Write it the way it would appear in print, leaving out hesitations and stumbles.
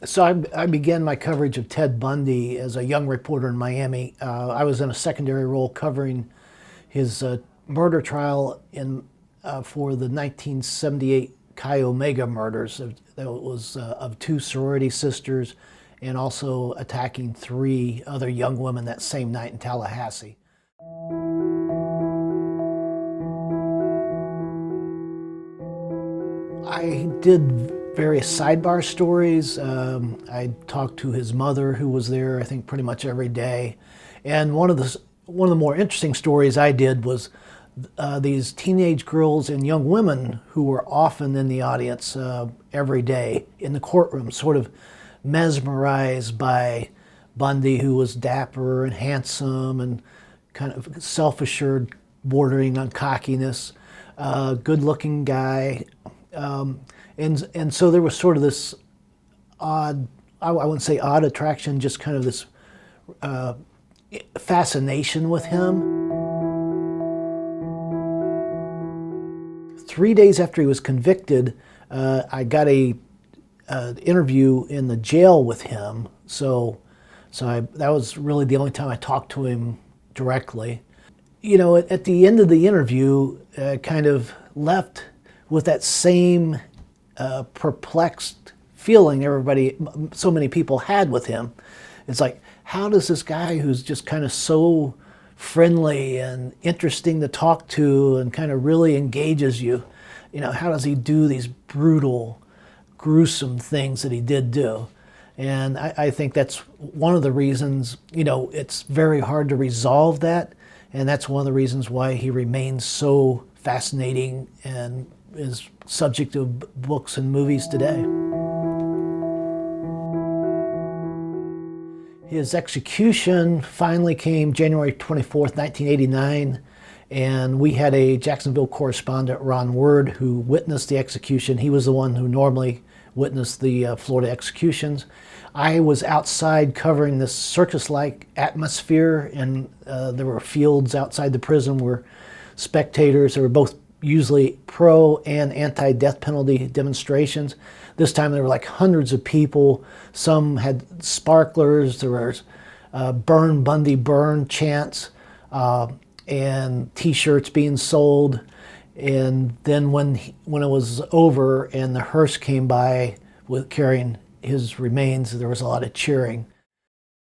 So I began my coverage of Ted Bundy as a young reporter in Miami. I was in a secondary role covering his murder trial for the 1978 Chi Omega murders. That was of two sorority sisters and also attacking three other young women that same night in Tallahassee. I did various sidebar stories. I talked to his mother, who was there, I think, pretty much every day. And one of the more interesting stories I did was these teenage girls and young women who were often in the audience every day in the courtroom, sort of mesmerized by Bundy, who was dapper and handsome and kind of self-assured, bordering on cockiness, good-looking guy. And so there was sort of this odd, I wouldn't say odd attraction, just kind of this fascination with him. 3 days after he was convicted, I got a interview in the jail with him. That was really the only time I talked to him directly. You know, at the end of the interview, kind of left with that same perplexed feeling so many people had with him. It's like, how does this guy who's just kind of so friendly and interesting to talk to and kind of really engages you, how does he do these brutal, gruesome things that he did do? And I think that's one of the reasons, it's very hard to resolve that. And that's one of the reasons why he remains so fascinating and is subject of books and movies today. His execution finally came January 24th, 1989, and we had a Jacksonville correspondent, Ron Word, who witnessed the execution. He was the one who normally witnessed the Florida executions. I was outside covering this circus-like atmosphere, and there were fields outside the prison where spectators, there were both usually pro and anti-death penalty demonstrations. This time there were like hundreds of people. Some had sparklers. There was "Burn Bundy, Burn" chants and T-shirts being sold. And then when it was over and the hearse came by with carrying his remains, there was a lot of cheering.